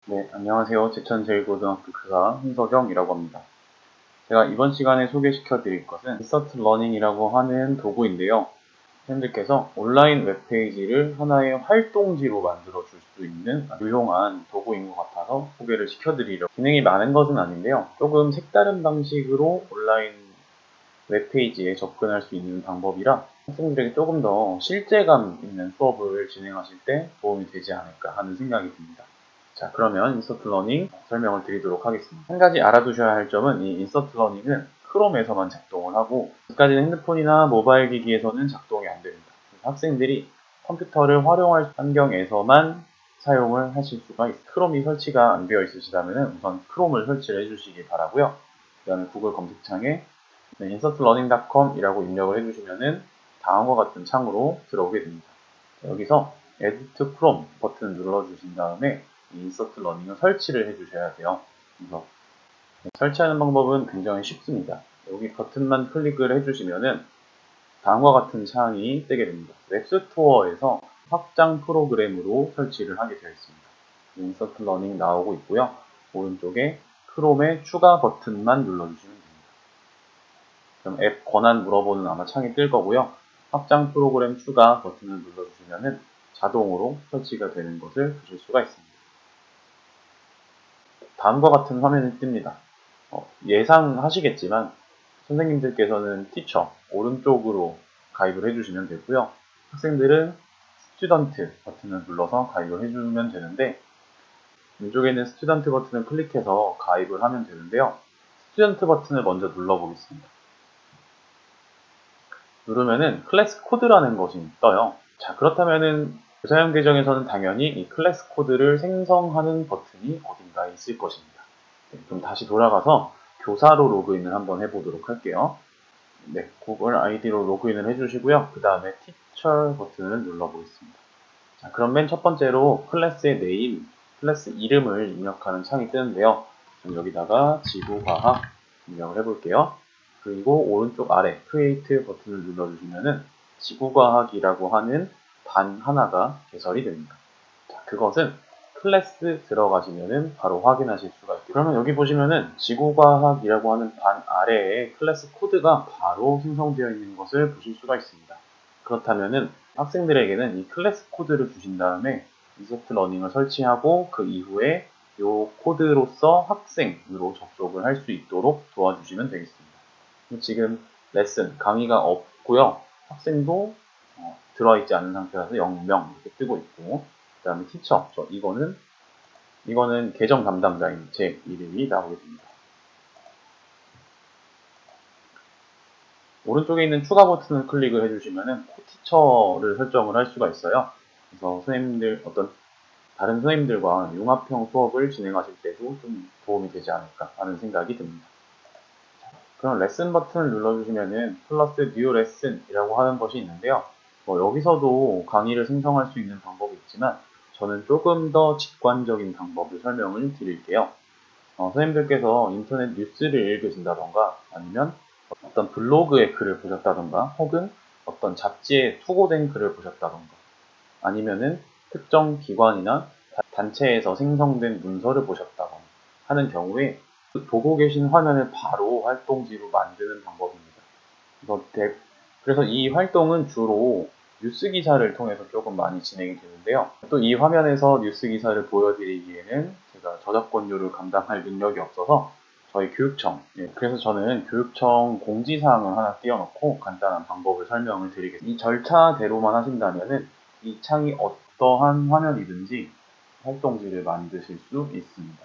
네, 안녕하세요. 제천제일고등학교 교사 홍석영이라고 합니다. 제가 이번 시간에 소개시켜 드릴 것은 인서트 러닝이라고 하는 도구인데요. 선생님들께서 온라인 웹페이지를 하나의 활동지로 만들어 줄 수 있는 유용한 도구인 것 같아서 소개를 시켜드리려고. 기능이 많은 것은 아닌데요. 조금 색다른 방식으로 온라인 웹페이지에 접근할 수 있는 방법이라 학생들에게 조금 더 실제감 있는 수업을 진행하실 때 도움이 되지 않을까 하는 생각이 듭니다. 자, 그러면 인서트 러닝 설명을 드리도록 하겠습니다. 한 가지 알아두셔야 할 점은 이 인서트 러닝은 크롬에서만 작동을 하고 아직까지는 핸드폰이나 모바일 기기에서는 작동이 안 됩니다. 학생들이 컴퓨터를 활용할 환경에서만 사용을 하실 수가 있습니다. 크롬이 설치가 안 되어 있으시다면 우선 크롬을 설치를 해주시기 바라고요. 그 다음에 구글 검색창에 insertlearning.com 이라고 입력을 해주시면은 다음과 같은 창으로 들어오게 됩니다. 여기서 Add to Chrome 버튼을 눌러주신 다음에 인서트 러닝을 설치를 해주셔야 돼요. 그래서 설치하는 방법은 굉장히 쉽습니다. 여기 버튼만 클릭을 해주시면은 다음과 같은 창이 뜨게 됩니다. 웹스토어에서 확장 프로그램으로 설치를 하게 되어 있습니다. 인서트 러닝 나오고 있고요. 오른쪽에 크롬의 추가 버튼만 눌러주시면 됩니다. 그럼 앱 권한 물어보는 아마 창이 뜰 거고요. 확장 프로그램 추가 버튼을 눌러주시면 자동으로 설치가 되는 것을 보실 수가 있습니다. 다음과 같은 화면이 뜹니다. 예상하시겠지만 선생님들께서는 티처 오른쪽으로 가입을 해주시면 되고요. 학생들은 스튜던트 버튼을 눌러서 가입을 해주면 되는데 왼쪽에 있는 스튜던트 버튼을 클릭해서 가입을 하면 되는데요. 스튜던트 버튼을 먼저 눌러보겠습니다. 누르면은 클래스 코드라는 것이 떠요. 자, 그렇다면은 사용 계정에서는 당연히 이 클래스 코드를 생성하는 버튼이 어딘가에 있을 것입니다. 네, 그럼 다시 돌아가서 교사로 로그인을 한번 해보도록 할게요. 네, 구글 아이디로 로그인을 해주시고요. 그 다음에 티처 버튼을 눌러보겠습니다. 자, 그럼 맨 첫 번째로 클래스의 네임, 클래스 이름을 입력하는 창이 뜨는데요. 여기다가 지구과학 입력을 해볼게요. 그리고 오른쪽 아래 Create 버튼을 눌러주시면은 지구과학이라고 하는 반 하나가 개설이 됩니다. 자, 그것은 클래스 들어가시면은 바로 확인하실 수가 있겠죠. 그러면 여기 보시면은 지구과학이라고 하는 반 아래에 클래스 코드가 바로 생성되어 있는 것을 보실 수가 있습니다. 그렇다면은 학생들에게는 이 클래스 코드를 주신 다음에 인서트 러닝을 설치하고 그 이후에 이 코드로서 학생으로 접속을 할 수 있도록 도와주시면 되겠습니다. 지금 레슨, 강의가 없고요. 학생도 들어와 있지 않은 상태라서 0명 이렇게 뜨고 있고 그 다음에 티처, 이거는 계정 담당자인 제 이름이 나오게 됩니다. 오른쪽에 있는 추가 버튼을 클릭을 해주시면은 티처를 설정을 할 수가 있어요. 그래서 다른 선생님들과 융합형 수업을 진행하실 때도 좀 도움이 되지 않을까 하는 생각이 듭니다. 그럼 레슨 버튼을 눌러주시면은 플러스 뉴 레슨이라고 하는 것이 있는데요. 여기서도 강의를 생성할 수 있는 방법이 있지만 저는 조금 더 직관적인 방법을 설명을 드릴게요. 선생님들께서 인터넷 뉴스를 읽으신다던가 아니면 어떤 블로그의 글을 보셨다던가 혹은 어떤 잡지에 투고된 글을 보셨다던가 아니면은 특정 기관이나 단체에서 생성된 문서를 보셨다거나 하는 경우에 보고 계신 화면을 바로 활동지로 만드는 방법입니다. 그래서 이 활동은 주로 뉴스 기사를 통해서 조금 많이 진행이 되는데요. 또 이 화면에서 뉴스 기사를 보여드리기에는 제가 저작권료를 감당할 능력이 없어서 저희 교육청, 그래서 저는 교육청 공지사항을 하나 띄워놓고 간단한 방법을 설명을 드리겠습니다. 이 절차대로만 하신다면은 이 창이 어떠한 화면이든지 활동지를 만드실 수 있습니다.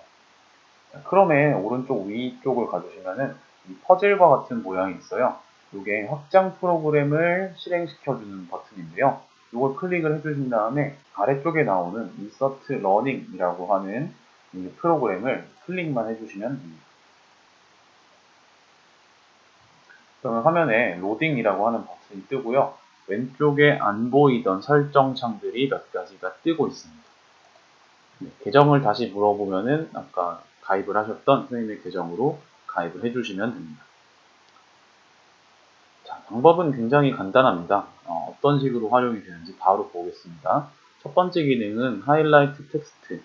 크롬의 오른쪽 위쪽을 가주시면은 이 퍼즐과 같은 모양이 있어요. 이게 확장 프로그램을 실행시켜주는 버튼인데요. 이걸 클릭을 해주신 다음에 아래쪽에 나오는 Insert Learning이라고 하는 이 프로그램을 클릭만 해주시면 됩니다. 그러면 화면에 로딩이라고 하는 버튼이 뜨고요. 왼쪽에 안 보이던 설정 창들이 몇 가지가 뜨고 있습니다. 계정을 다시 물어보면은 아까 가입을 하셨던 선생님의 계정으로 가입을 해주시면 됩니다. 자, 방법은 굉장히 간단합니다. 어떤 식으로 활용이 되는지 바로 보겠습니다. 첫 번째 기능은 하이라이트 텍스트.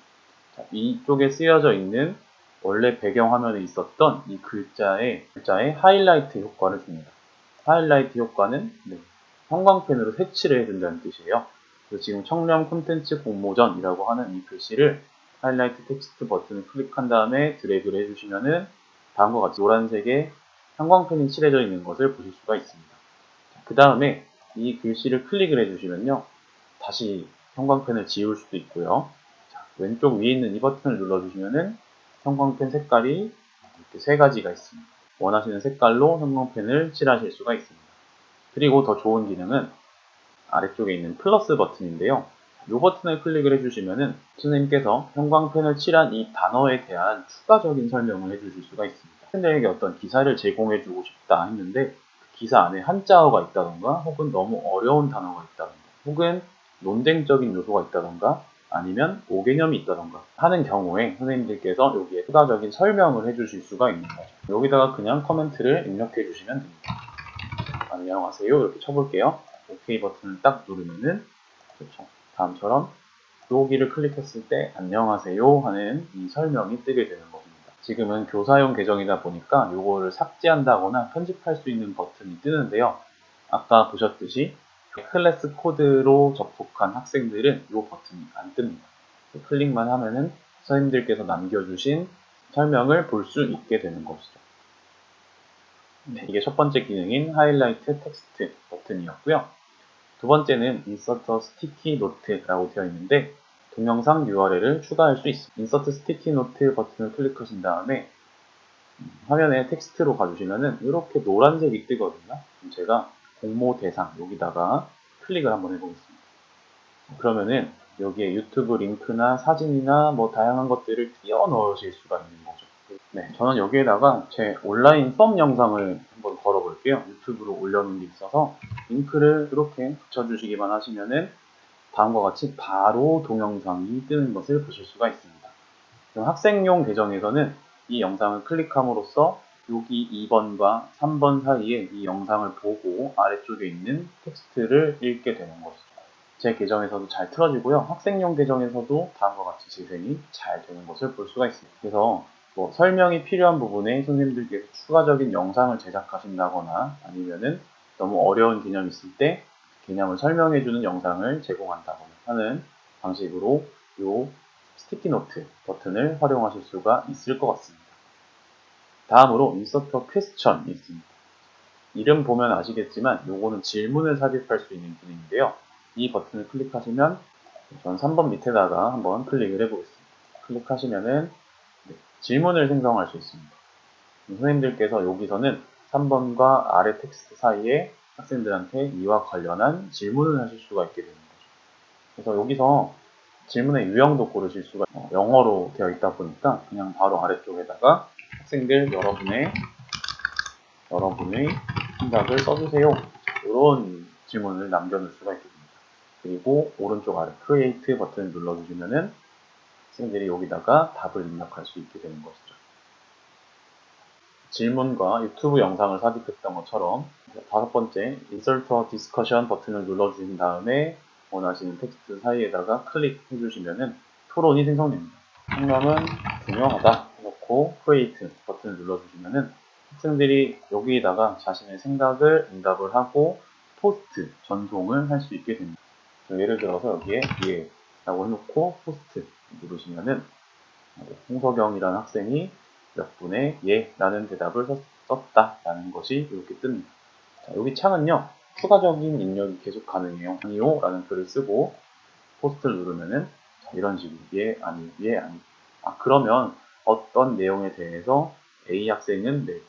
이쪽에 쓰여져 있는 원래 배경화면에 있었던 이 글자에 하이라이트 효과를 줍니다. 하이라이트 효과는 형광펜으로 색칠을 해준다는 뜻이에요. 그래서 지금 청렴 콘텐츠 공모전이라고 하는 이 글씨를 하이라이트 텍스트 버튼을 클릭한 다음에 드래그를 해주시면은 다음과 같이 노란색의 형광펜이 칠해져 있는 것을 보실 수가 있습니다. 그 다음에 이 글씨를 클릭을 해주시면요, 다시 형광펜을 지울 수도 있고요. 자, 왼쪽 위에 있는 이 버튼을 눌러주시면은 형광펜 색깔이 이렇게 세 가지가 있습니다. 원하시는 색깔로 형광펜을 칠하실 수가 있습니다. 그리고 더 좋은 기능은 아래쪽에 있는 플러스 버튼인데요. 이 버튼을 클릭을 해주시면은 선생님께서 형광펜을 칠한 이 단어에 대한 추가적인 설명을 해주실 수가 있습니다. 학생들에게 어떤 기사를 제공해주고 싶다 했는데 그 기사 안에 한자어가 있다던가 혹은 너무 어려운 단어가 있다던가 혹은 논쟁적인 요소가 있다던가 아니면 오개념이 있다던가 하는 경우에 선생님들께서 여기에 추가적인 설명을 해주실 수가 있는 거죠. 여기다가 그냥 코멘트를 입력해 주시면 됩니다. 안녕하세요 이렇게 쳐볼게요. OK 버튼을 딱 누르면은 그렇죠. 다음처럼 여기를 클릭했을 때 안녕하세요 하는 이 설명이 뜨게 되는 겁니다. 지금은 교사용 계정이다 보니까 이거를 삭제한다거나 편집할 수 있는 버튼이 뜨는데요. 아까 보셨듯이 클래스 코드로 접속한 학생들은 이 버튼이 안 뜹니다. 클릭만 하면은 선생님들께서 남겨주신 설명을 볼 수 있게 되는 것이죠. 이게 첫 번째 기능인 하이라이트 텍스트 버튼이었고요. 두 번째는 인서트 스티키 노트라고 되어 있는데 동영상 URL을 추가할 수 있습니다. 인서트 스티키 노트 버튼을 클릭하신 다음에 화면에 텍스트로 가주시면은 이렇게 노란색이 뜨거든요. 그럼 제가 공모 대상 여기다가 클릭을 한번 해보겠습니다. 그러면은 여기에 유튜브 링크나 사진이나 뭐 다양한 것들을 끼워 넣으실 수가 있는 거죠. 네, 저는 여기에다가 제 온라인 수업 영상을 한번 걸어볼게요. 유튜브로 올려놓은 게 있어서 링크를 이렇게 붙여주시기만 하시면은 다음과 같이 바로 동영상이 뜨는 것을 보실 수가 있습니다. 학생용 계정에서는 이 영상을 클릭함으로써 여기 2번과 3번 사이에 이 영상을 보고 아래쪽에 있는 텍스트를 읽게 되는 것이죠. 제 계정에서도 잘 틀어지고요. 학생용 계정에서도 다음과 같이 재생이 잘 되는 것을 볼 수가 있습니다. 그래서 뭐 설명이 필요한 부분에 선생님들께서 추가적인 영상을 제작하신다거나 아니면은 너무 어려운 개념이 있을 때 개념을 설명해주는 영상을 제공한다거나 하는 방식으로 이 스티키노트 버튼을 활용하실 수가 있을 것 같습니다. 다음으로 인서터 퀘스천이 있습니다. 이름 보면 아시겠지만 요거는 질문을 삽입할 수 있는 기능인데요. 이 버튼을 클릭하시면 전 3번 밑에다가 한번 클릭을 해보겠습니다. 클릭하시면은 질문을 생성할 수 있습니다. 선생님들께서 여기서는 3번과 아래 텍스트 사이에 학생들한테 이와 관련한 질문을 하실 수가 있게 되는 거죠. 그래서 여기서 질문의 유형도 고르실 수가 영어로 되어 있다 보니까 그냥 바로 아래쪽에다가 학생들 여러분의 생각을 써주세요. 이런 질문을 남겨놓을 수가 있게 됩니다. 그리고 오른쪽 아래 Create 버튼을 눌러주시면은 학생들이 여기다가 답을 입력할 수 있게 되는 것이죠. 질문과 유튜브 영상을 삽입했던 것처럼 다섯 번째 Insert a Discussion 버튼을 눌러주신 다음에 원하시는 텍스트 사이에다가 클릭해 주시면은 토론이 생성됩니다. 성명은 중요하다 해놓고 Create 버튼을 눌러주시면은 학생들이 여기에다가 자신의 생각을 응답을 하고 포스트 전송을 할 수 있게 됩니다. 예를 들어서 여기에 예 라고 해놓고 포스트 누르시면은 홍석영이라는 학생이 몇 분의 예 라는 대답을 썼다 라는 것이 이렇게 뜹니다. 자, 여기 창은요 추가적인 입력이 계속 가능해요. 아니요 라는 글을 쓰고 포스트를 누르면은 자, 이런 식으로 예 아니 예 아니 그러면 어떤 내용에 대해서 A 학생은 네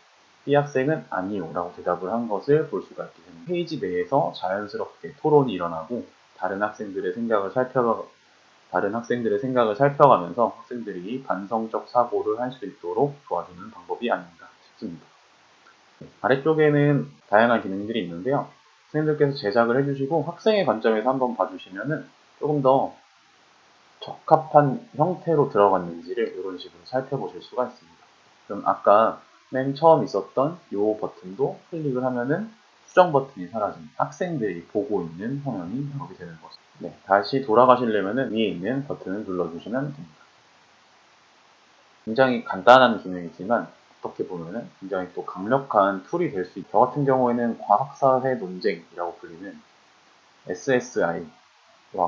B 학생은 아니요 라고 대답을 한 것을 볼 수가 있게 됩니다. 페이지 내에서 자연스럽게 토론이 일어나고 다른 학생들의 생각을 살펴가면서 학생들이 반성적 사고를 할 수 있도록 도와주는 방법이 아닌가 싶습니다. 아래쪽에는 다양한 기능들이 있는데요. 선생님들께서 제작을 해주시고 학생의 관점에서 한번 봐주시면은 조금 더 적합한 형태로 들어갔는지를 이런 식으로 살펴보실 수가 있습니다. 그럼 아까 맨 처음 있었던 이 버튼도 클릭을 하면은 수정 버튼이 사라진 학생들이 보고 있는 화면이 나오게 되는 것입니다. 네, 다시 돌아가시려면 위에 있는 버튼을 눌러주시면 됩니다. 굉장히 간단한 기능이지만 어떻게 보면은 굉장히 또 강력한 툴이 될 수 있죠. 저 같은 경우에는 과학사회 논쟁이라고 불리는 SSI와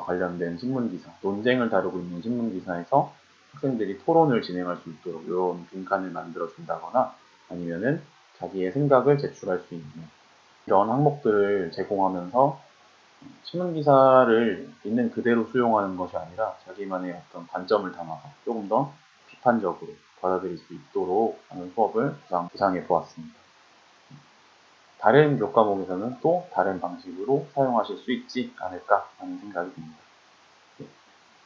관련된 신문기사, 논쟁을 다루고 있는 신문기사에서 학생들이 토론을 진행할 수 있도록 이런 빈칸을 만들어 준다거나 아니면은 자기의 생각을 제출할 수 있는 이런 항목들을 제공하면서 신문기사를 있는 그대로 수용하는 것이 아니라 자기만의 어떤 관점을 담아서 조금 더 비판적으로 받아들일 수 있도록 하는 수업을 구상해 보았습니다. 다른 교과목에서는 또 다른 방식으로 사용하실 수 있지 않을까 하는 생각이 듭니다.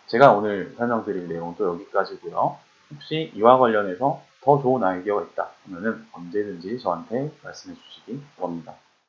제가 오늘 설명드릴 내용은 또 여기까지고요. 혹시 이와 관련해서 더 좋은 아이디어가 있다 하면 언제든지 저한테 말씀해 주시기 바랍니다.